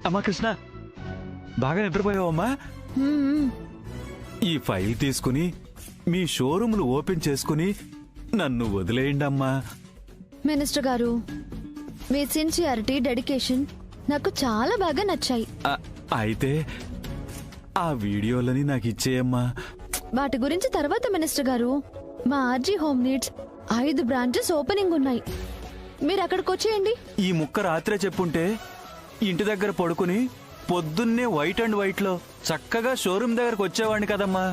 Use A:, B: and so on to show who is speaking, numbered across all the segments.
A: అమ్మా కృష్ణ, బాగా నిద్రపోయావమ్మా? ఈ ఫైల్ తీసుకుని మీ షోరూములు ఓపెన్ చేసుకుని నన్ను వదిలేయండి అమ్మా.
B: మినిస్టర్ గారు, మీ సిన్సియారిటీ, డెడికేషన్ నాకు చాలా బాగా నచ్చాయి.
A: అయితే ఆ వీడియోలని నాకు ఇచ్చేయమ్మా.
B: వాటి గురించి తర్వాత మినిస్టర్ గారు. మా RG home needs 5 branches opening ఉన్నాయి. మీరు అక్కడికి వచ్చేయండి.
A: ఈ ముక్క రాత్రే చెప్పుంటే ఇంటి దగ్గర పడుకుని పొద్దున్నే వైట్ అండ్ వైట్ లో చక్కగా షోరూమ్ దగ్గరకు వచ్చేవాడిని కదమ్మా.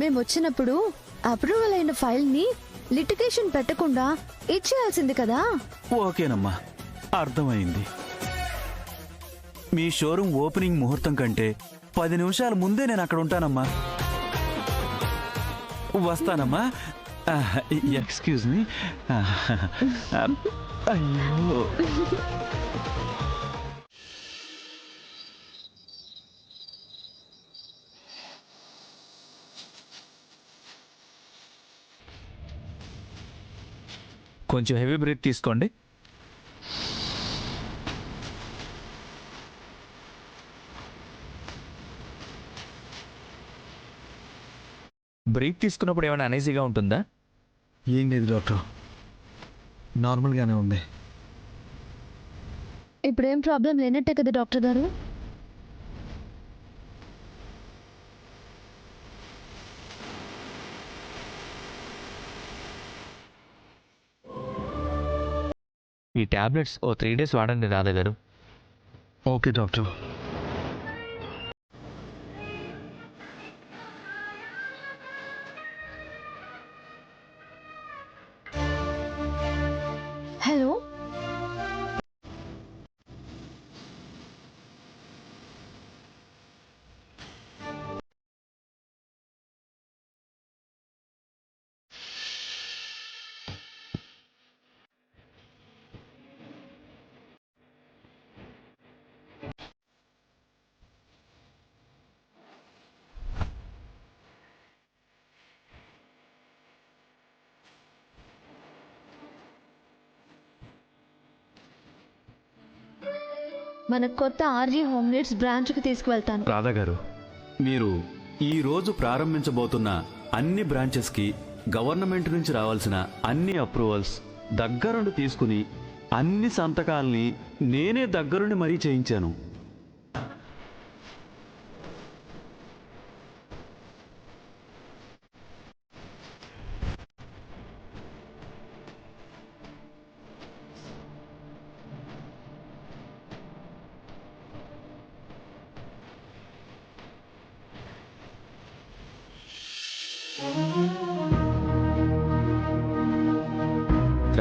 B: మేము వచ్చినప్పుడు అప్రూవల్ అయిన ఫైల్ ని లిటిగేషన్ పెట్టకుండా ఇచ్చేయాల్సింది కదా.
A: ఓకేనమ్మా, అర్థమైంది. మీ షోరూమ్ ఓపెనింగ్ ముహూర్తం కంటే 10 నిమిషాల ముందే నేను అక్కడ ఉంటానమ్మా. వస్తానమ్మా. Excuse me. అయ్యో,
C: కొంచెం హెవీ బ్రీత్ తీసుకోండి. బ్రీత్ తీసుకున్నప్పుడు ఏమైనా అనీజీగా ఉంటుందా?
D: ఏం లేదు డాక్టర్, నార్మల్గానే ఉంది.
B: ఇప్పుడేం ప్రాబ్లం లేనట్టే కదా డాక్టర్ గారు?
C: ఈ టాబ్లెట్స్ 3 days వాడండి రాధా గారు.
D: Okay doctor.
B: హలో, మన కొత్త ఆర్జీ హోమ్ నీడ్స్ బ్రాంచ్ కి తీసుకువెళ్తాను.
A: రాధా గారు, మీరు ఈ రోజు ప్రారంభించబోతున్న అన్ని బ్రాంచెస్ కి గవర్నమెంట్ నుంచి రావాల్సిన అన్ని అప్రూవల్స్ దగ్గరుండి తీసుకుని అన్ని సంతకాల్ని నేనే దగ్గరుండి మరీ చేయించాను.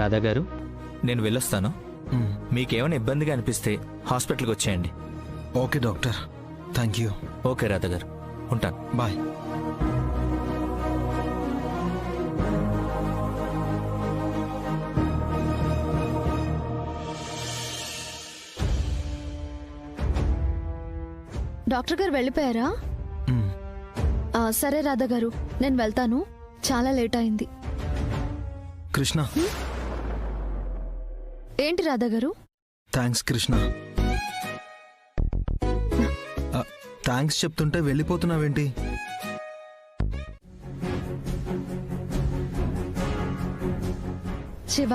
C: రాధా గారు, నేను వెళ్ళొస్తాను. మీకేమైనా ఇబ్బందిగా అనిపిస్తే హాస్పిటల్కి వచ్చేయండి.
D: Okay doctor, thank you.
C: Okay Radha గారు, ఉంటాను.
D: బాయ్.
B: డాక్టర్ గారు వెళ్ళిపోయారా? సరే రాధా గారు, నేను వెళ్తాను. చాలా లేట్ అయింది.
D: కృష్ణ.
B: ఏంటి రాధా గారు?
D: థ్యాంక్స్ కృష్ణ. థ్యాంక్స్ చెప్తుంటే వెళ్ళిపోతున్నావేంటి?
B: శివ,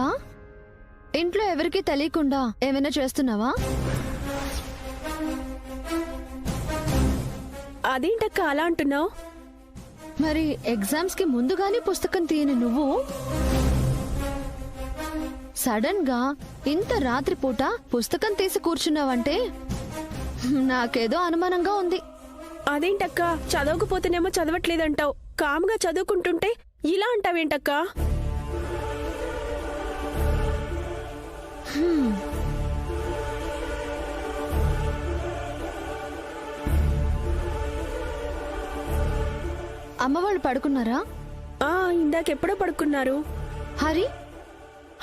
B: ఇంట్లో ఎవరికీ తెలియకుండా ఏమైనా చేస్తున్నావా?
E: అదేంటక్క అలా అంటున్నావు?
B: మరి ఎగ్జామ్స్ కి ముందుగానే పుస్తకం తీయని నువ్వు సడన్ గా ఇంత రాత్రిపూట పుస్తకం తీసి కూర్చున్నావంటే నాకేదో అనుమానంగా ఉంది.
E: అదేంటక్క, చదవకపోతేనేమో చదవట్లేదంటావు, కామ్గా చదువుకుంటుంటే ఇలా అంటావేంటక్క?
B: అమ్మవాళ్ళు పడుకున్నారా?
E: ఇందాకెప్పుడో పడుకున్నారు.
B: హరి?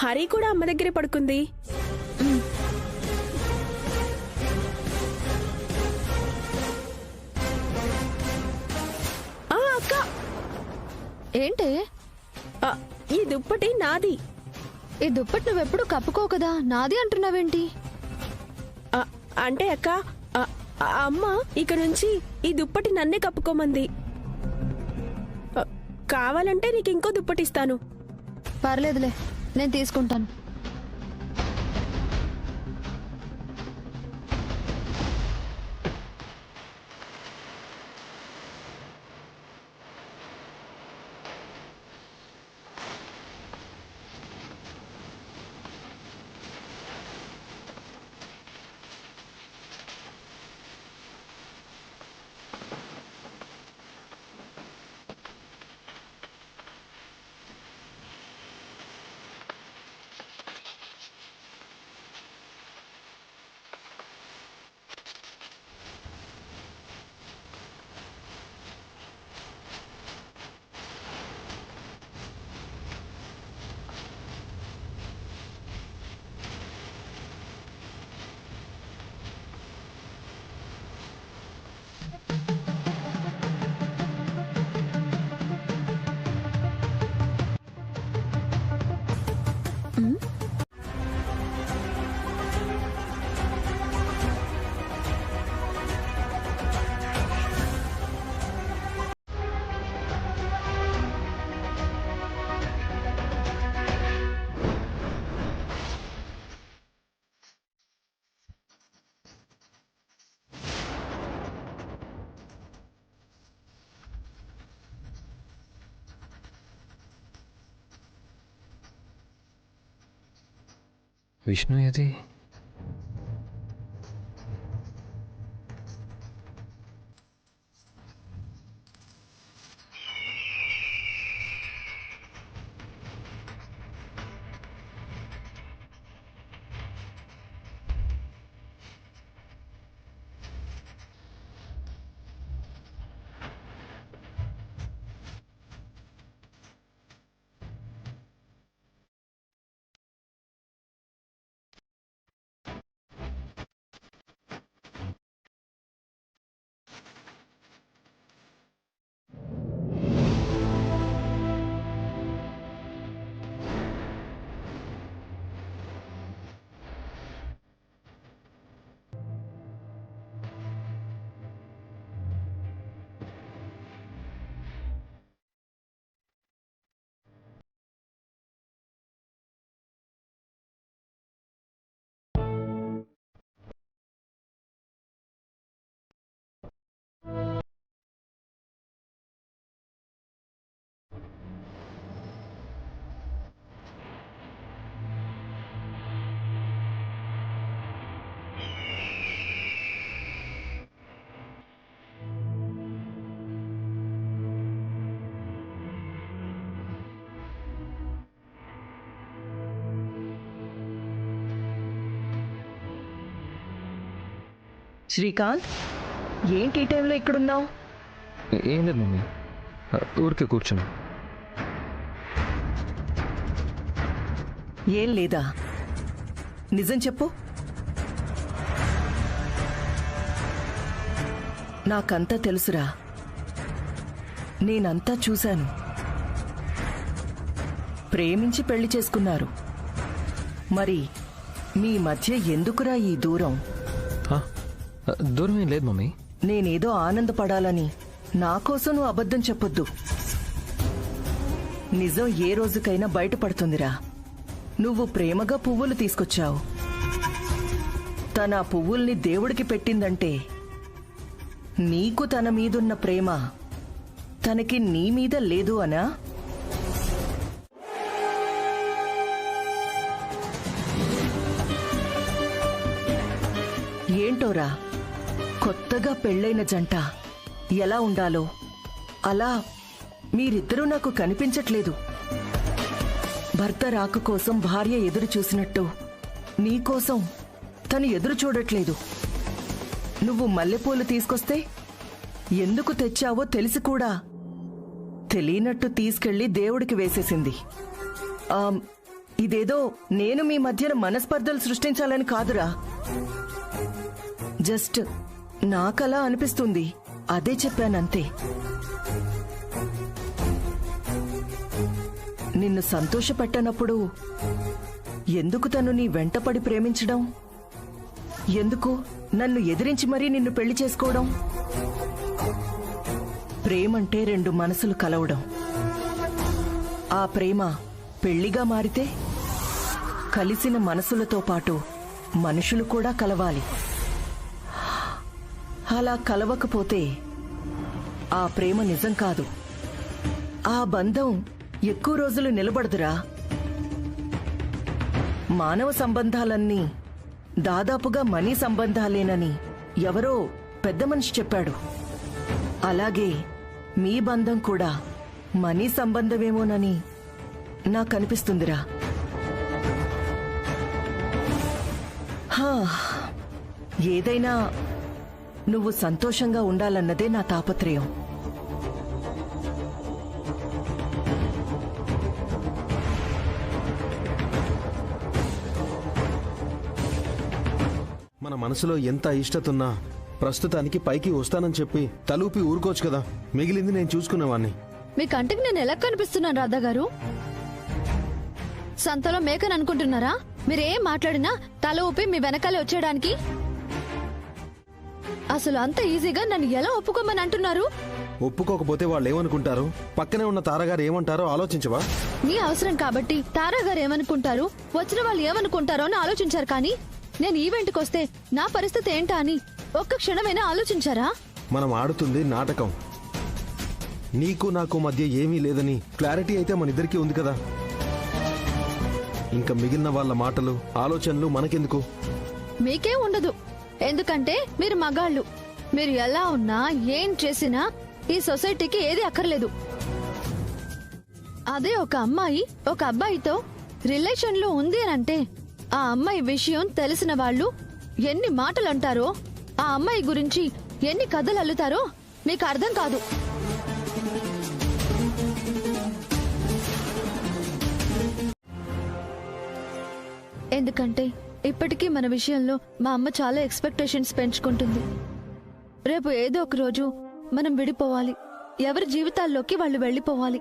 E: హరి కూడా అమ్మ దగ్గరే పడుకుంది.
B: ఏంటే
E: ఆ, ఈ దుప్పటి నాది.
B: ఈ దుప్పటి నువ్వెప్పుడు కప్పుకో కదా, నాది అంటున్నావేంటి?
E: ఆ, అంటే అక్క, ఆ, ఆ అమ్మ ఇక నుంచి ఈ దుప్పటి నన్నే కప్పుకోమంది. ఆ, కావాలంటే నీకు ఇంకో దుప్పటి ఇస్తాను.
B: పర్లేదులే, నేను తీసుకుంటాను.
F: విష్ణు ఏది?
G: శ్రీకాంత్, ఏంటి ఈ టైంలో ఇక్కడున్నావు?
F: ఏం లేదు మమ్మీ, ఊరికే కూర్చున్నా.
G: ఏం లేదా? నిజం చెప్పు. నాకంతా తెలుసురా, నేనంతా చూశాను. ప్రేమించి పెళ్లి చేసుకున్నారు. మరి మీ మధ్య ఎందుకురా ఈ దూరం?
F: దూరం ఏం లేదు మమ్మీ.
G: నేనేదో ఆనందపడాలని నా కోసం నువ్వు అబద్ధం చెప్పొద్దు. నిజం ఏ రోజుకైనా బయటపడుతుందిరా. నువ్వు ప్రేమగా పువ్వులు తీసుకొచ్చావు. తన పువ్వుల్ని దేవుడికి పెట్టిందంటే నీకు తన మీదున్న ప్రేమ తనకి నీ మీద లేదు అనా? ఏంటోరా, కొత్తగా పెళ్ళైన జంట ఎలా ఉండాలో అలా మీరిద్దరూ నాకు కనిపించట్లేదు. భర్త రాక కోసం భార్య ఎదురు చూసినట్టు నీకోసం తను ఎదురు చూడట్లేదు. నువ్వు మల్లెపూలు తీసుకొస్తే ఎందుకు తెచ్చావో తెలిసి కూడా తెలియనట్టు తీసుకెళ్లి దేవుడికి వేసేసింది. ఇదేదో నేను మీ మధ్యన మనస్పర్ధలు సృష్టించాలని కాదురా, జస్ట్ నాకలా అనిపిస్తుంది, అదే చెప్పానంతే. నిన్ను సంతోషపెట్టనప్పుడు ఎందుకు తను నీ వెంటపడి ప్రేమించడం? ఎందుకు నన్ను ఎదిరించి మరీ నిన్ను పెళ్లి చేసుకోవడం? ప్రేమంటే రెండు మనసులు కలవడం. ఆ ప్రేమ పెళ్లిగా మారితే కలిసిన మనసులతో పాటు మనుషులు కూడా కలవాలి. అలా కలవకపోతే ఆ ప్రేమ నిజం కాదు. ఆ బంధం ఎక్కువ రోజులు నిలబడదురా. మానవ సంబంధాలన్నీ దాదాపుగా మనీ సంబంధాలేనని ఎవరో పెద్ద మనిషి చెప్పాడు. అలాగే మీ బంధం కూడా మనీ సంబంధమేమోనని నాకనిపిస్తుందిరా. ఏదైనా నువ్వు సంతోషంగా ఉండాలన్నదే నా తాపత్రయం.
H: మన మనసులో ఎంత ఇష్టతున్నా ప్రస్తుతానికి పైకి వస్తానని చెప్పి తలూపి ఊరుకోవచ్చు కదా. మిగిలింది నేను చూసుకునేవాణ్ణి.
B: మీ కంటికి నేను ఎలా కనిపిస్తున్నాను రాధా గారు? సంతలో మేకని అనుకుంటున్నారా? మీరేం మాట్లాడినా తల ఊపి మీ వెనకాలే వచ్చేయడానికి? అసలు అంత ఈజీగా నన్ను ఎలా ఒప్పుకోమని అంటున్నారు?
H: ఒప్పుకోకపోతే వాళ్ళు ఏమనుకుంటారు? పక్కనే ఉన్న తారగారు ఏమంటారో ఆలోచించవా?
B: మీ అవసరం కాబట్టి తారా గారు ఏమనుకుంటారు, వచ్చిన వాళ్ళు ఏమనుకుంటారో అని ఆలోచించారు. కానీ నేను ఈవెంట్కి వస్తే నా పరిస్థితి ఏంటా అని ఒక్క క్షణమైనా ఆలోచించారా?
H: మనం ఆడుతుంది నాటకం. నీకు నాకు మధ్య ఏమీ లేదని క్లారిటీ అయితే మన ఇద్దరికీ ఉంది కదా. ఇంకా మిగిలిన వాళ్ళ మాటలు ఆలోచనలు మనకెందుకు?
B: మీకేం ఉండదు. ఎందుకంటే మీరు మగాళ్ళు. మీరు ఎలా ఉన్నా ఏం చేసినా ఈ సొసైటీకి ఏది అక్కర్లేదు. అదే ఒక అమ్మాయి ఒక అబ్బాయితో రిలేషన్ లో ఉంది అని అంటే ఆ అమ్మాయి విషయం తెలిసిన వాళ్ళు ఎన్ని మాటలు అంటారో, ఆ అమ్మాయి గురించి ఎన్ని కథలు అల్లుతారో మీకు అర్థం కాదు. ఎందుకంటే ఇప్పటికీ మన విషయంలో మా అమ్మ చాలా ఎక్స్పెక్టేషన్స్ పెంచుకుంటుంది. రేపు ఏదో ఒక రోజు మనం విడిపోవాలి. ఎవరి జీవితాల్లోకి వాళ్ళు వెళ్ళిపోవాలి.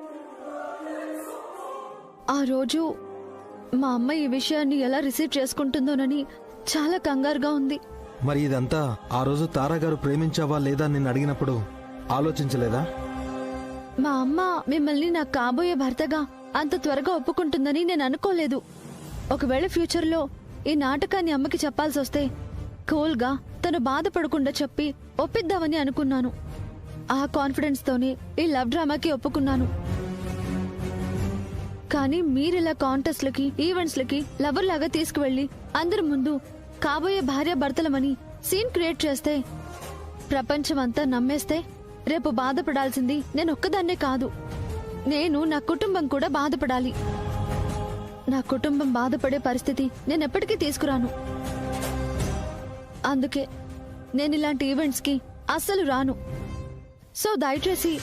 B: ఆ రోజు మా అమ్మ ఈ విషయాన్ని ఎలా రిసీవ్ చేసుకుంటుందోనని చాలా కంగారుగా ఉంది.
H: మరి ఇదంతా ఆ రోజు తారాగారు ప్రేమించావా లేదా నిన్ను అడిగినప్పుడు ఆలోచించలేదా?
B: మా అమ్మ మిమ్మల్ని నాకు కాబోయే భర్తగా అంత త్వరగా ఒప్పుకుంటుందని నేను అనుకోలేదు. ఒకవేళ ఫ్యూచర్లో ఈ నాటకాన్ని అమ్మకి చెప్పాల్సి వస్తే కూల్గా తను బాధపడకుండా చెప్పి ఒప్పిద్దామని అనుకున్నాను. ఆ కాన్ఫిడెన్స్ తోనే ఈ లవ్ డ్రామాకి ఒప్పుకున్నాను. కానీ మీరిలా కాంటెస్ట్లకి ఈవెంట్స్లకి లవర్ లాగా తీసుకువెళ్లి అందరి ముందు కాబోయే భార్య భర్తలమని సీన్ క్రియేట్ చేస్తే, ప్రపంచం అంతా నమ్మేస్తే రేపు బాధపడాల్సింది నేను ఒక్కదాన్నే కాదు, నేను నా కుటుంబం కూడా బాధపడాలి. నా కుటుంబం బాధపడే పరిస్థితి నేనెప్పటికీ తీసుకురాను. అందుకే నేను ఇలాంటి ఈవెంట్స్ కి అస్సలు రాను. సో దయచేసి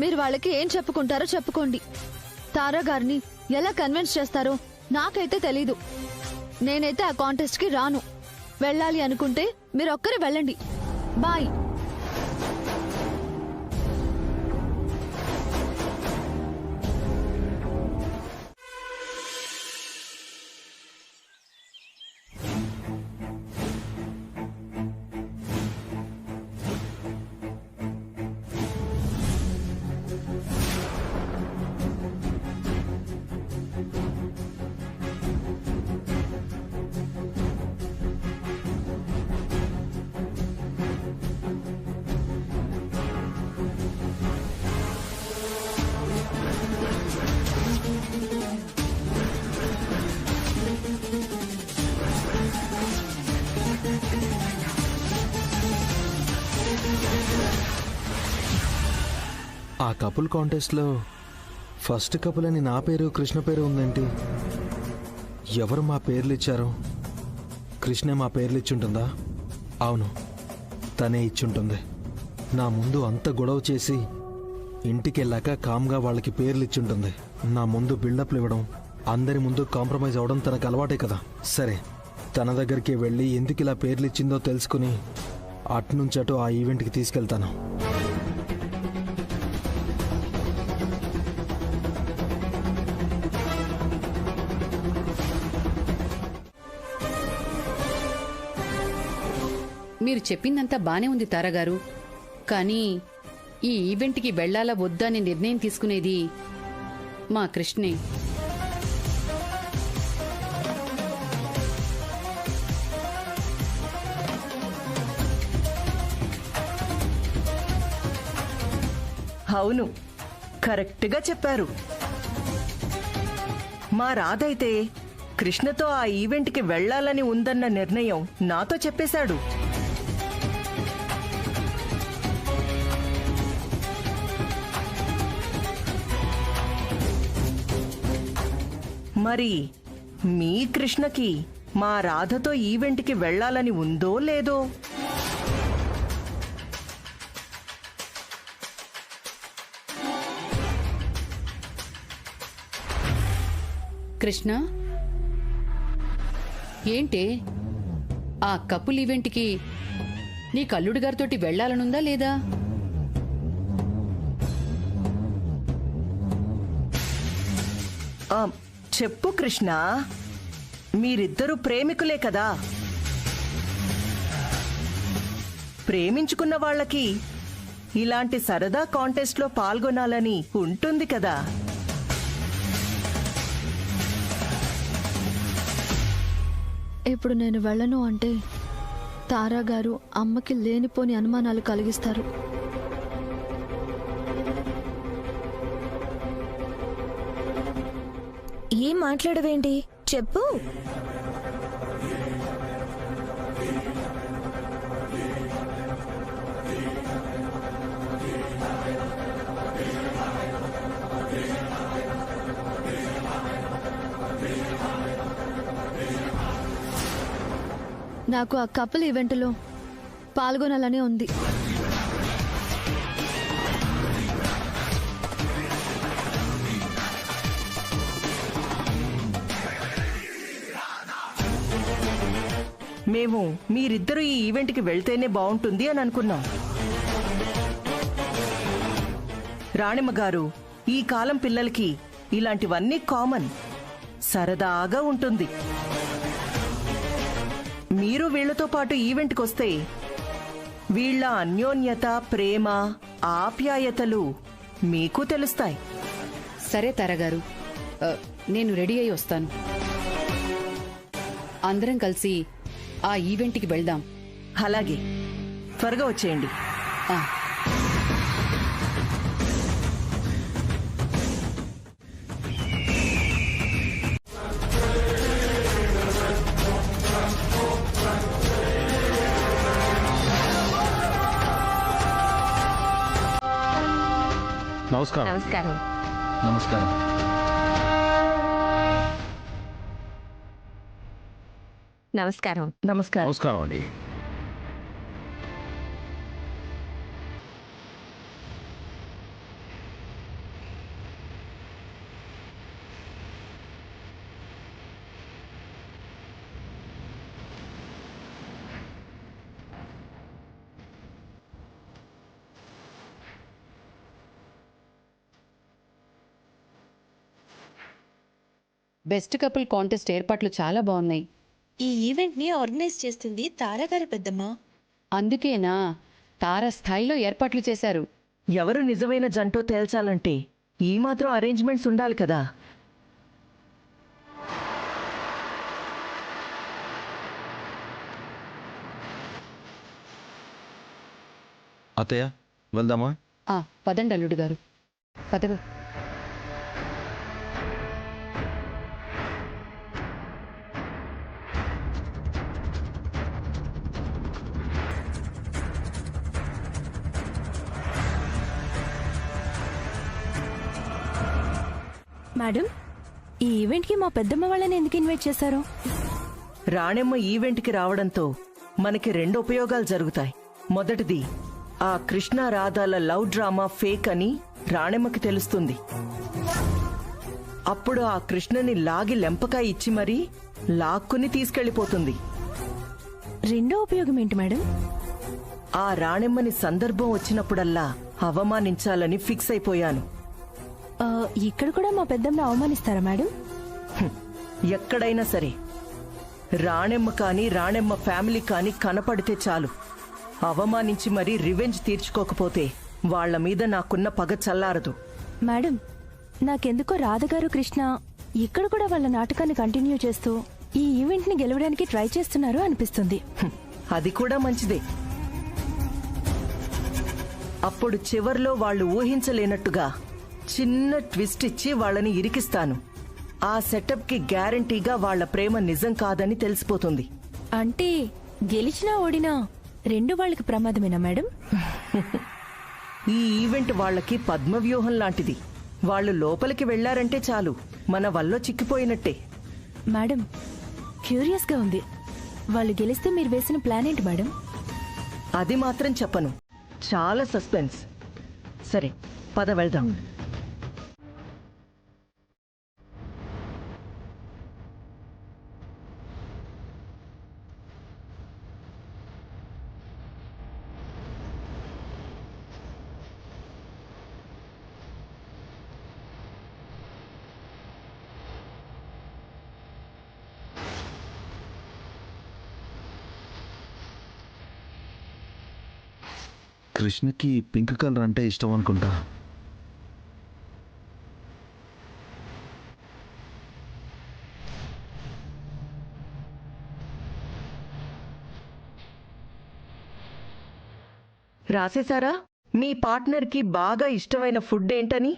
B: మీరు వాళ్ళకి ఏం చెప్పుకుంటారో చెప్పుకోండి. తారా గారిని ఎలా కన్విన్స్ చేస్తారో నాకైతే తెలీదు. నేనైతే ఆ కాంటెస్ట్ కి రాను. వెళ్ళాలి అనుకుంటే మీరు ఒక్కరే వెళ్ళండి. బాయ్.
H: ఆ కపుల్ కాంటెస్ట్లో ఫస్ట్ కపుల్ అని నా పేరు కృష్ణ పేరు ఉందేంటి? ఎవరు మా పేర్లు ఇచ్చారు? కృష్ణే మా పేర్లు ఇచ్చుంటుందా? అవును, తనే ఇచ్చుంటుంది. నా ముందు అంత గొడవ చేసి ఇంటికెళ్ళాక కామ్గా వాళ్ళకి పేర్లు ఇచ్చుంటుంది. నా ముందు బిల్డప్లు ఇవ్వడం, అందరి ముందు కాంప్రమైజ్ అవడం తనకు అలవాటే కదా. సరే, తన దగ్గరికి వెళ్ళి ఎందుకు ఇలా పేర్లు ఇచ్చిందో తెలుసుకుని అట్నుంచి అటు ఆ ఈవెంట్కి తీసుకెళ్తాను.
I: మీరు చెప్పిందంతా బానే ఉంది తారాగారు, కానీ ఈ ఈవెంట్కి వెళ్లాలా వద్దా అని నిర్ణయం తీసుకునేది మా కృష్ణే.
G: అవును, కరెక్ట్గా చెప్పారు. మా రాధైతే కృష్ణతో ఆ ఈవెంట్కి వెళ్ళాలని ఉందన్న నిర్ణయం నాతో చెప్పేశాడు. మరి మీ కృష్ణకి మా రాధతో ఈవెంట్కి వెళ్ళాలని ఉందో లేదో?
I: కృష్ణ, ఏంటే ఆ కపుల్ ఈవెంట్కి నీ కల్లుడి గారితోటి వెళ్లాలనుందా లేదా?
G: చెప్పు కృష్ణ, మీరిద్దరూ ప్రేమికులే కదా. ప్రేమించుకున్న వాళ్ళకి ఇలాంటి సరదా కాంటెస్ట్లో పాల్గొనాలని ఉంటుంది కదా.
B: ఇప్పుడు నేను వెళ్ళను అంటే తారా గారు అమ్మకి లేనిపోని అనుమానాలు కలిగిస్తారు.
J: ఏం మాట్లాడవేంటి, చెప్పు.
B: నాకు ఆ కపుల్ ఈవెంట్లో పాల్గొనాలని ఉంది.
G: మేము మీరిద్దరూ ఈ ఈవెంట్కి వెళ్తేనే బాగుంటుంది అని అనుకున్నాం. రాణిమ్మ గారు, ఈ కాలం పిల్లలకి ఇలాంటివన్నీ కామన్, సరదాగా ఉంటుంది. మీరు వీళ్లతో పాటు ఈవెంట్కి వస్తే వీళ్ల అన్యోన్యత, ప్రేమ, ఆప్యాయతలు మీకు తెలుస్తాయి.
I: సరే తారాగారు, నేను రెడీ అయి వస్తాను. అందరం కలిసి ఆ ఈవెంట్కి వెళ్దాం.
G: అలాగే, త్వరగా వచ్చేయండి.
F: నమస్కారం.
J: నమస్కారం.
F: నమస్కారం.
J: నమస్కారం.
G: నమస్కారం.
F: నమస్కారం అండి.
I: బెస్ట్ కపుల్ కాంటెస్ట్ ఏర్పాట్లు చాలా బాగున్నాయి.
J: ఈ ఈవెంట్ ని ఆర్గనైజ్ చేస్తుంది తారాగారి పెద్దమ్మ.
I: అందుకేనా తారా స్థాయిలో ఏర్పాట్లు చేశారు.
G: ఎవరు నిజమైన జంటో తేల్చాలంటే ఈ మాత్రం అరేంజ్మెంట్స్ ఉండాలి కదా.
H: అత్తయ్య, వెళ్దామా?
I: పదండి అల్లుడు గారు, పదవ.
J: మేడం, ఈ ఈవెంట్ కి మా పెద్దమ్మ వాళ్ళని ఎందుకు ఇన్వైట్ చేశారు?
G: రాణెమ్మ ఈవెంట్కి రావడంతో మనకి 2 ఉపయోగాలు జరుగుతాయి. మొదటిది, ఆ కృష్ణ రాధాల లవ్ డ్రామా ఫేక్ అని రాణెమ్మకి తెలుస్తుంది. అప్పుడు ఆ కృష్ణని లాగి లెంపకాయ ఇచ్చి మరీ లాక్కుని తీసుకెళ్లిపోతుంది.
J: రెండో ఉపయోగం ఏంటి మేడం?
G: ఆ రాణెమ్మని సందర్భం వచ్చినప్పుడల్లా అవమానించాలని ఫిక్స్ అయిపోయాను.
J: ఇక్కడ కూడా మా పెద్దమ్మని అవమానిస్తారా మేడం?
G: ఎక్కడైనా సరే రాణెమ్మ కానీ రాణెమ్మ ఫ్యామిలీ కానీ కనపడితే చాలు అవమానించి మరీ రివెంజ్ తీర్చుకోకపోతే వాళ్ల మీద నాకున్న పగ చల్లారదు.
J: మేడం, నాకెందుకో రాధగారు కృష్ణ ఇక్కడ కూడా వాళ్ళ నాటకాన్ని కంటిన్యూ చేస్తూ ఈ ఈవెంట్ ని గెలవడానికి ట్రై చేస్తున్నారు అనిపిస్తుంది.
G: అది కూడా మంచిదే. అప్పుడు చివర్లో వాళ్ళు ఊహించలేనట్టుగా చిన్న ట్విస్ట్ ఇచ్చి వాళ్ళని ఇరికిస్తాను. ఆ సెటప్ కి గ్యారంటీగా వాళ్ల ప్రేమ నిజం కాదని తెలిసిపోతుంది.
J: అంటే గెలిచినా ఓడినా రెండు వాళ్ళకి ప్రమాదమేనా మేడం?
G: ఈ ఈవెంట్ వాళ్ళకి పద్మవ్యూహం లాంటిది. వాళ్ళు లోపలికి వెళ్లారంటే చాలు మన వల్ల చిక్కిపోయినట్టే.
J: మేడం, క్యూరియస్ గా ఉంది. వాళ్ళు గెలిస్తే మీరు వేసిన ప్లాన్ ఏంటి మేడం?
G: అది మాత్రం చెప్పను. చాలా సస్పెన్స్. సరే, పద వెళ్దాం.
H: కృష్ణకి పింక్ కలర్ అంటే ఇష్టం అనుకుంటా.
G: రాసేశారా మీ పార్ట్నర్ కి బాగా ఇష్టమైన ఫుడ్ ఏంటని?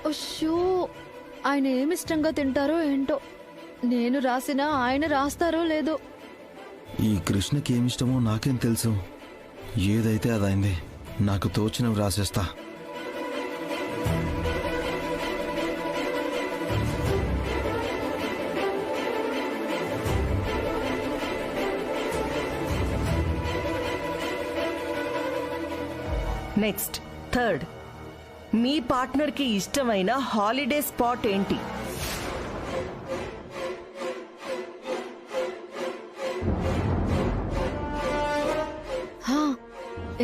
B: అయ్యో, ఆయన ఏమిష్టంగా తింటారో ఏంటో. నేను రాసినా ఆయన రాస్తారో లేదో.
H: ఈ కృష్ణకి ఏమిష్టమో నాకేం తెలుసు. ఏదైతే అదైంది. నాకు తోచినవి రాసేస్తా.
G: నెక్స్ట్, థర్డ్, మీ పార్ట్నర్ కి ఇష్టమైన హాలిడే స్పాట్ ఏంటి?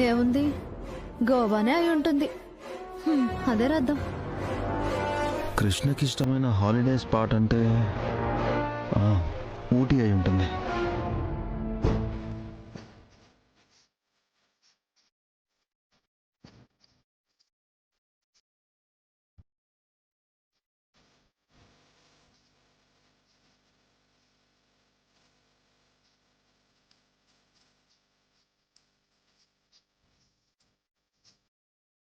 B: ఏముంది, గోవానే అయి ఉంటుంది. అదే రాద్దాం.
H: కృష్ణకి ఇష్టమైన హాలిడే స్పాట్ అంటే ఊటీ అయి ఉంటుంది.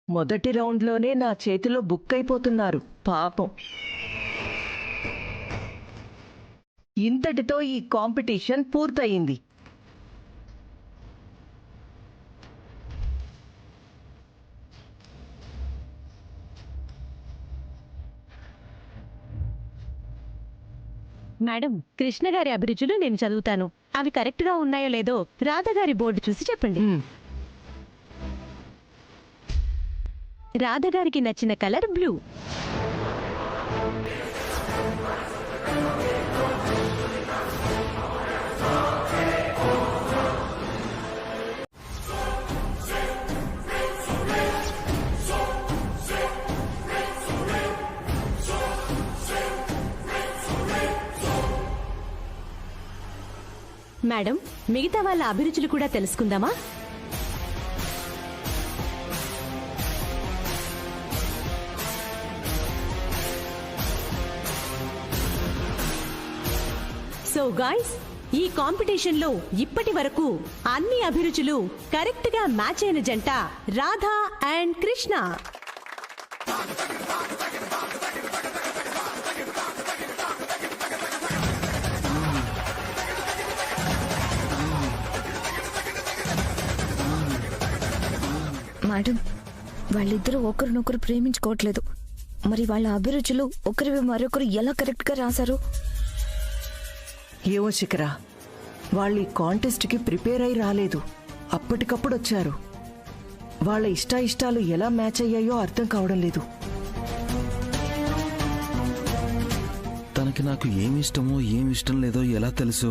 G: మొదటి రౌండ్లోనే నా చేతిలో బుక్ అయిపోతున్నారు పాపం. ఇంతటితో ఈ కాంపిటీషన్ పూర్తయింది.
J: మేడం, కృష్ణ గారి అభిరుచులు నేను చదువుతాను. అవి కరెక్ట్ గా ఉన్నాయో లేదో రాధగారి బోర్డు చూసి చెప్పండి. రాధగారికి నచ్చిన కలర్ బ్లూ. మేడం, మిగతా వాళ్ళ అభిరుచులు కూడా తెలుసుకుందామా? సో గాయ్స్, ఈ కాంపిటీషన్ లో ఇప్పటి వరకు అన్ని అభిరుచులు కరెక్ట్ గా మ్యాచ్ అయిన జంట రాధా అండ్ కృష్ణ.
B: మేడం, వాళ్ళిద్దరూ ఒకరినొకరు ప్రేమించుకోవట్లేదు. మరి వాళ్ళ అభిరుచులు ఒకరివి మరొకరు ఎలా కరెక్ట్ గా రాశారు?
G: ఏవో శిఖరా, వాళ్ళు ఈ కాంటెస్ట్కి ప్రిపేర్ అయి రాలేదు. అప్పటికప్పుడు వచ్చారు. వాళ్ళ ఇష్టాయిష్టాలు ఎలా మ్యాచ్ అయ్యాయో అర్థం కావడం లేదు.
H: తనకి తనకి నాకు ఏమి ఇష్టమో ఏమి ఇష్టం లేదో ఎలా తెలుసు?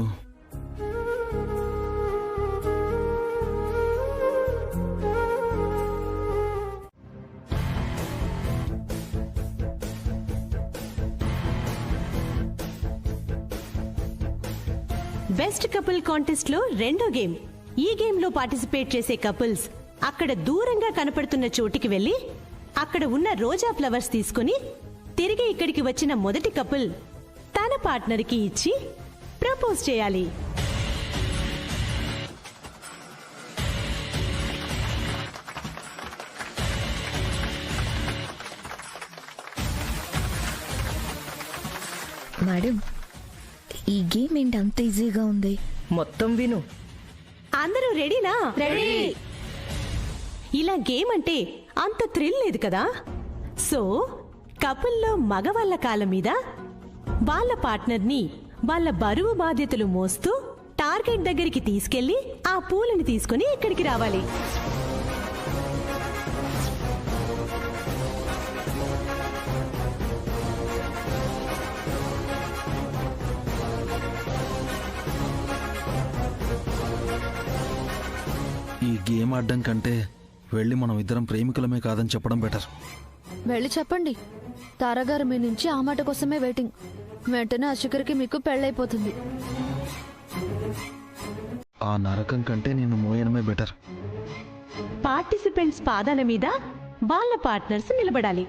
J: బెస్ట్ కపుల్ కాంటెస్ట్ లో రెండో గేమ్. ఈ గేమ్ లో పార్టిసిపేట్ చేసే కపుల్స్ అక్కడ దూరంగా కనపడుతున్న చోటికి వెళ్లి అక్కడ ఉన్న రోజా ఫ్లవర్స్ తీసుకుని తిరిగి ఇక్కడికి వచ్చిన మొదటి కపుల్ తన పార్ట్నర్ కి ఇచ్చి ప్రపోజ్ చేయాలి.
B: మేడం, ఈ గేమ్ ఏంటి అంత ఈజీగా ఉంది?
G: మొత్తం విను.
J: అందరూ రెడీనా? రెడీ. ఇలా గేమ్ అంటే అంత థ్రిల్ లేదు కదా. సో కపుల్లో మగవాళ్ళ కాళ్ళ మీద వాళ్ళ పార్ట్నర్ ని వాళ్ళ బరువు బాధ్యతలు మోస్తూ టార్గెట్ దగ్గరికి తీసుకెళ్లి ఆ పూలని తీసుకుని ఇక్కడికి రావాలి.
H: ఈ గేమ్ ఆడడం కంటే వెళ్ళి మనం ఇద్దరం ప్రేమికులమే కాదని చెప్పడం బెటర్.
B: వెళ్ళి చెప్పండి, తారాగారు మీ నుంచి ఆ మాట కోసమే వెయిటింగ్. వెంటనే అశుకర్కి మీకు పెళ్ళైపోతుంది.
H: ఆ నరకం కంటే నేను మోయడమే బెటర్.
J: పార్టిసిపెంట్స్ పాదాల మీద వాళ్ళ పార్ట్నర్స్ నిలబడాలి.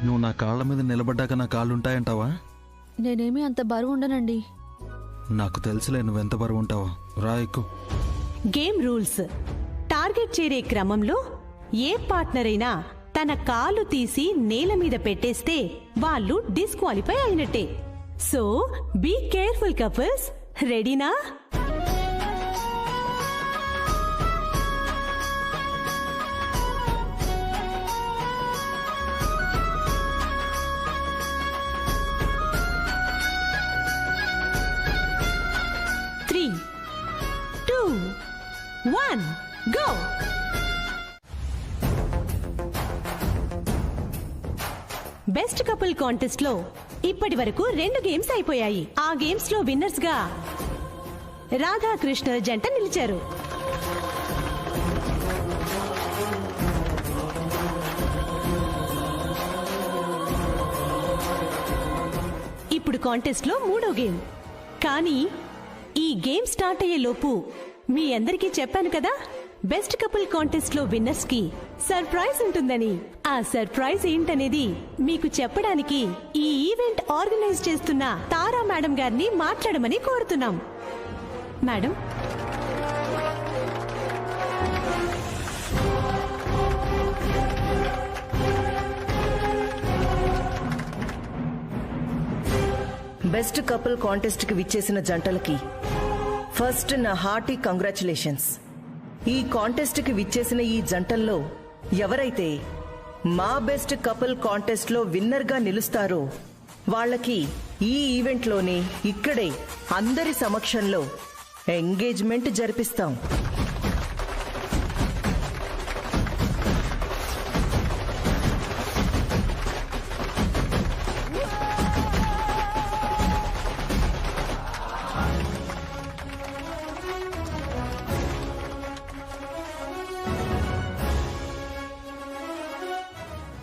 H: నువ్వు నా కాళ్ళ మీద నిలబడ్డాక నా కాళ్ళు ఉంటాయంటావా?
B: నేనేమీ అంత బరువు ఉండనండి.
H: నాకు తెలుసులే నువ్వెంత బరువు ఉంటావో. రా ఎక్కు.
J: Game rules. టార్గెట్ చేరే క్రమంలో ఏ పార్ట్నర్ అయినా తన కాలు తీసి నేల మీద పెట్టేస్తే వాళ్ళు డిస్క్వాలిఫై అయినట్టే. So be careful couples. రెడీనా? One, go! Best couple contest లో ఇప్పటి వరకు 2 గేమ్స్ అయిపోయాయి. ఆ గేమ్స్ లో విన్నర్స్ గా రాధాకృష్ణ జంట నిలిచారు. ఇప్పుడు కాంటెస్ట్ లో 3వ గేమ్. కానీ ఈ గేమ్ స్టార్ట్ అయ్యే లోపు మీ అందరికీ చెప్పాను కదా, బెస్ట్ కపుల్ కాంటెస్ట్ లో విన్నర్స్ కి సర్ప్రైజ్ ఉంటుందని. ఆ సర్ప్రైజ్ ఏంటనేది మీకు చెప్పడానికి ఈ ఈవెంట్ ఆర్గనైజ్ చేస్తున్న తారా మేడం గారిని మాట్లాడమని కోరుతున్నాం. మేడం,
G: బెస్ట్ కపుల్ కాంటెస్ట్ కి విచ్చేసిన జంటలకి ఫస్ట్ నా హార్టీ కంగ్రాచులేషన్స్. ఈ కాంటెస్ట్ కి విచ్చేసిన ఈ జంటల్లో ఎవరైతే మా బెస్ట్ కపుల్ కాంటెస్ట్ లో విన్నర్ గా నిలుస్తారో వాళ్ళకి ఈ ఈవెంట్ లోనే ఇక్కడే అందరి సమక్షంలో ఎంగేజ్మెంట్ జరిపిస్తాం.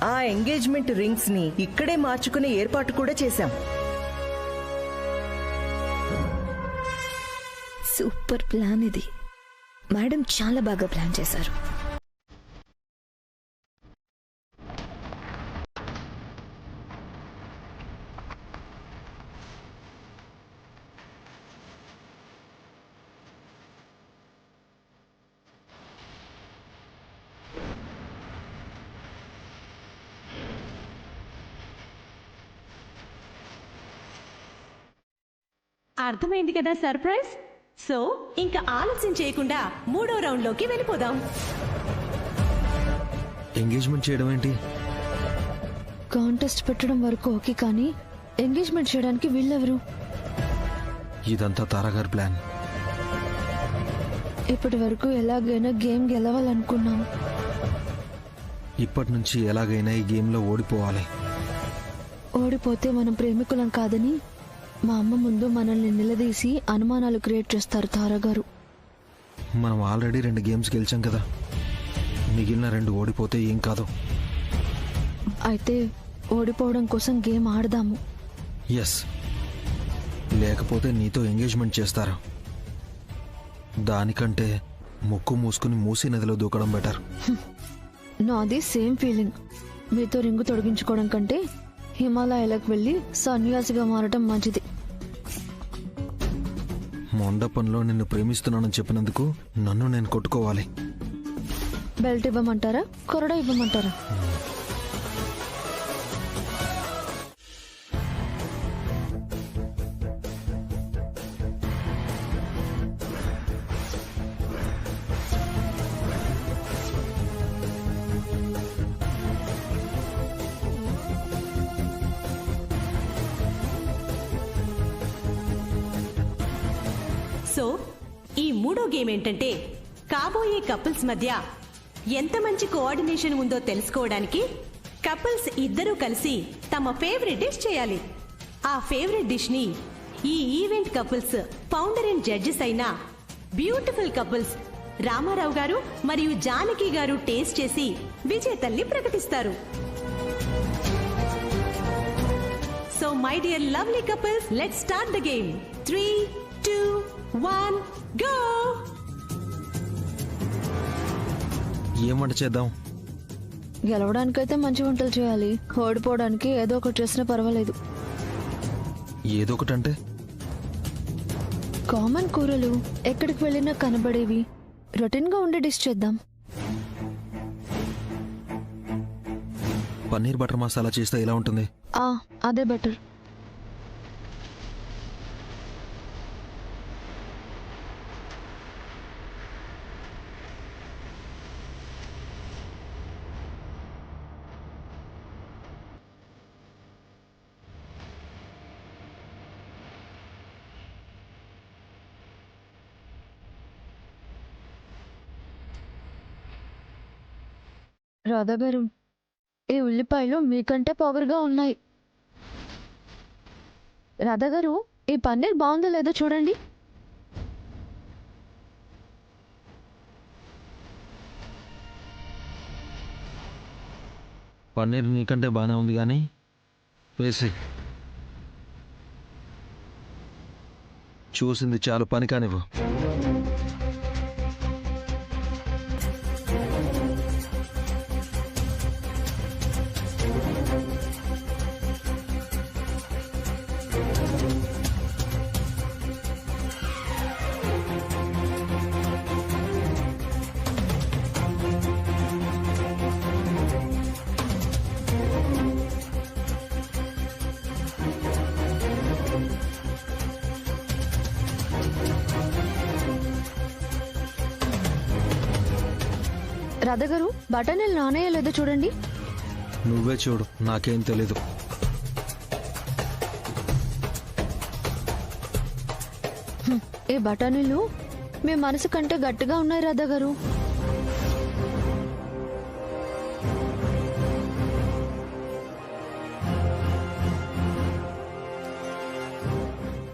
G: ఆ ఎంగేజ్మెంట్ రింగ్స్ ని ఇక్కడే మార్చుకునే ఏర్పాటు కూడా చేశాం.
B: సూపర్ ప్లాన్ ఇది. మేడం చాలా బాగా ప్లాన్ చేశారు.
J: అర్థమైంది కదా సర్ప్రైజ్. సో ఇంకా ఆలస్యం చేయకుండా 3వ రౌండ్లోకి వెళ్ళిపోదాం.
H: ఎంగేజ్మెంట్ చేయడం ఏంటి?
B: కాంటెస్ట్ పెట్టడం వరకు ఓకే, కానీ ఎంగేజ్మెంట్ చేయడానికి వీళ్ళెవరు?
H: ఇదంతా తారాగారి ప్లాన్.
B: ఇప్పటి వరకు ఎలాగైనా గేమ్ గెలవాలనుకున్నాం.
H: ఇప్పటి నుంచి ఎలాగైనా ఈ గేమ్లో ఓడిపోవాలి.
B: ఓడిపోతే మనం ప్రేమికులం కాదని మా అమ్మ ముందు మనల్ని నిలదీసి అనుమానాలు క్రియేట్ చేస్తారు తారాగారు.
H: మనం ఆల్రెడీ 2 గేమ్స్ గెలిచాం కదా, మిగిలిన 2 ఓడిపోతే ఏం కాదు.
B: అయితే ఓడిపోవడం కోసం గేమ్ ఆడదాము.
H: ఎస్, లేకపోతే నీతో ఎంగేజ్మెంట్ చేస్తారు. దానికంటే ముక్కు మూసుకుని మూసి నదిలో దూకడం బెటర్.
B: నాది సేమ్ ఫీలింగ్. మీతో రింగు తొలగించుకోవడం కంటే హిమాలయాలకు వెళ్ళి సన్యాసిగా మారటం మంచిది.
H: మండపంలో నిన్ను ప్రేమిస్తున్నానని చెప్పినందుకు నన్ను నేను కొట్టుకోవాలి.
B: బెల్ట్ ఇవ్వమంటారా, కొరడా ఇవ్వమంటారా?
J: సో ఈ 3వ గేమ్ ఏంటంటే కాబోయే కపుల్స్ మధ్య ఎంత మంచి కోఆర్డినేషన్ ఉందో తెలుసుకోవడానికి కపుల్స్ ఇద్దరూ కలిసి తమ ఫేవరెట్ డిష్ చేయాలి. ఆ ఫేవరెట్ డిష్ ని ఈ event couples founder and judges అయిన బ్యూటిఫుల్ కపుల్స్ రామారావు గారు మరియు జానకి గారు టేస్ట్ చేసి విజేతల్ని ప్రకటిస్తారు. So my dear lovely couples, let's start the game. 3, 2, 1 go.
H: ఏం వంట చేద్దాం?
B: గెలవడానికైతే మంచి వంటలు చేయాలి. ఓడిపోవడానికి ఏదో ఒకటి చేసినా పర్వాలేదు.
H: ఏదో ఒకటంటే
B: కామన్ కూరలు ఎక్కడికి వెళ్ళినా కనబడేవి, రొటీన్ గా ఉండే డిష్ చేద్దాం.
H: పన్నీర్ బటర్ మసాలా చేస్తే ఎలా ఉంటుంది?
B: అదే బెటర్. రాధా గారు, ఈ ఉల్లిపాయలు మీకంటే పవర్గా ఉన్నాయి. రాధా గారు, ఈ పన్నీర్ బాగుందో లేదో చూడండి.
H: పన్నీర్ నీకంటే బాగానే ఉంది కానీ వేసి చూసింది చాలు, పని కానివ్వు.
B: రాధా గారు, బఠానీలు నానయ్యో లేదో చూడండి.
H: నువ్వే చూడు, నాకేం తెలీదు.
B: ఈ బఠానీలు మీ మనసు కంటే గట్టిగా ఉన్నాయి రాధా గారు.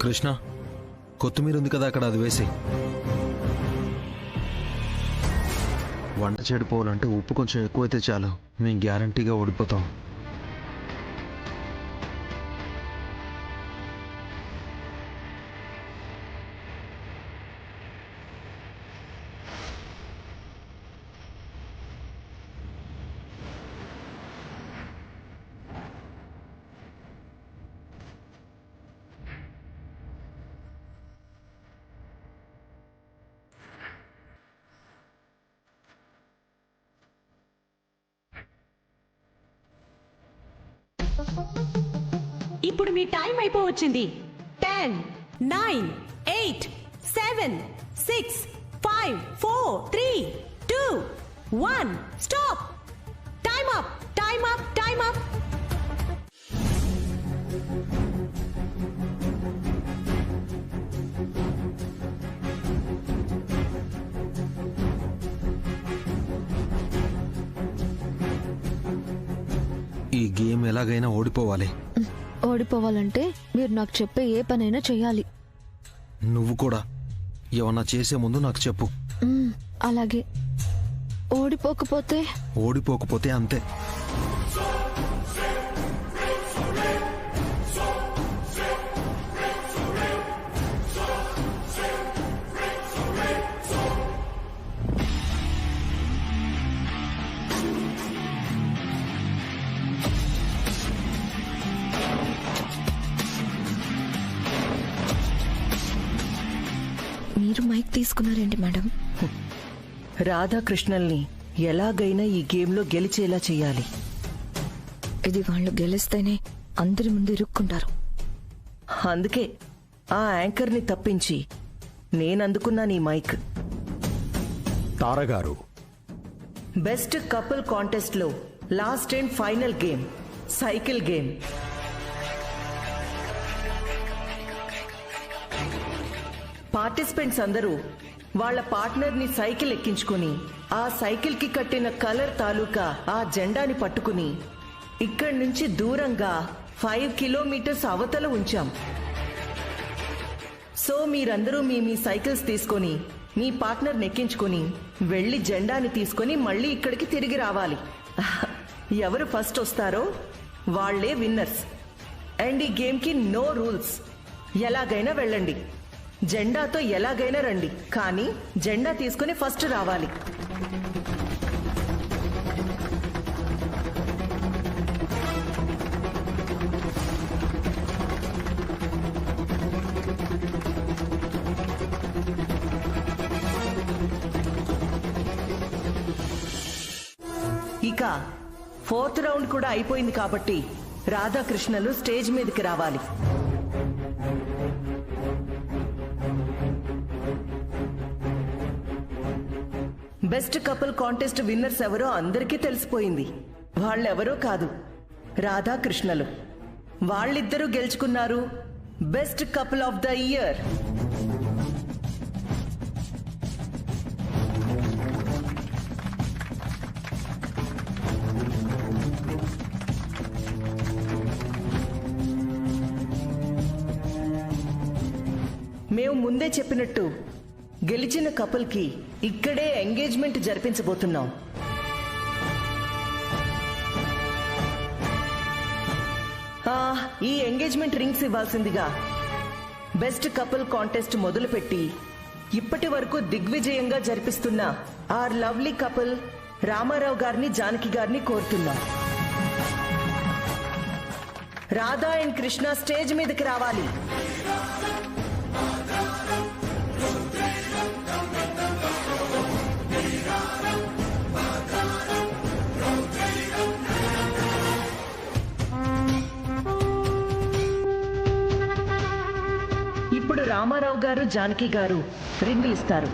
H: కృష్ణ, కొత్తిమీర ఉంది కదా అక్కడ, అది వేసి. వంట చెడిపోవాలంటే ఉప్పు కొంచెం ఎక్కువైతే చాలు, మేము గ్యారంటీగా ఓడిపోతాం.
J: ఇప్పుడు మీ time అయిపోవచ్చింది. 10, 9, 8, 7, 6, 5, 4, 3, 2, 1. Stop! Time up! Time up! Time up!
H: ఈ గేమ్ ఎలాగైనా ఓడిపోవాలి.
B: ఓడిపోవాలంటే మీరు నాకు చెప్పే ఏ పనైనా చెయ్యాలి.
H: నువ్వు కూడా ఏమన్నా చేసే ముందు నాకు చెప్పు.
B: అలాగే.
H: ఓడిపోకపోతే అంతే.
K: మీరు మైక్ తీసుకున్నారేంటి మేడం?
G: రాధాకృష్ణల్ని ఎలాగైనా ఈ గేమ్లో గెలిచేలా చెయ్యాలి.
K: ఇది వాళ్ళు గెలిస్తేనే అందరి ముందు ఇరుక్కుంటారు.
G: అందుకే ఆ యాంకర్ని తప్పించి నేనందుకున్నా నీ మైక్.
L: తారగారు,
G: బెస్ట్ కపుల్ కాంటెస్ట్ లో last and final game cycle game. Participants అందరూ వాళ్ళ పార్ట్నర్ ని సైకిల్ ఎక్కించుకుని ఆ సైకిల్ కి కట్టిన కలర్ తాలూకా ఆ జెండాని పట్టుకుని ఇక్కడి నుంచి దూరంగా 5 కిలోమీటర్స్ అవతల ఉంచాం. సో మీరందరూ మీ సైకిల్స్ తీసుకొని మీ పార్ట్నర్ నెక్కించుకుని వెళ్లి జెండాని తీసుకొని మళ్ళీ ఇక్కడికి తిరిగి రావాలి. ఎవరు ఫస్ట్ వస్తారో వాళ్లే విన్నర్స్. అండ్ ఈ గేమ్ కి నో రూల్స్. ఎలాగైనా వెళ్ళండి, జెండాతో ఎలాగైనా రండి, కానీ జెండా తీసుకుని ఫస్ట్ రావాలి. ఇక 4th రౌండ్ కూడా అయిపోయింది కాబట్టి రాధాకృష్ణలు స్టేజ్ మీదకి రావాలి. బెస్ట్ కపుల్ కాంటెస్ట్ విన్నర్స్ ఎవరో అందరికీ తెలిసిపోయింది. వాళ్ళెవరో కాదు, రాధాకృష్ణలు. వాళ్ళిద్దరూ గెలుచుకున్నారు best couple of the year. మేము ముందే చెప్పినట్టు గెలిచిన కపుల్ కి ఇక్కడే ఎంగేజ్మెంట్ జరిపించబోతున్నాం. ఈ ఎంగేజ్మెంట్ రింగ్స్ ఇవ్వాల్సిందిగా బెస్ట్ కపుల్ కాంటెస్ట్ మొదలుపెట్టి ఇప్పటి వరకు దిగ్విజయంగా జరిపిస్తున్న ఆర్ లవ్లీ కపుల్ రామారావు గారిని, జానకి గారిని కోరుతున్నాం. రాధా అండ్ కృష్ణ స్టేజ్ మీదకి రావాలి. ఇప్పుడు రామారావు గారు, జానకి గారు రింగులు ఇస్తారు.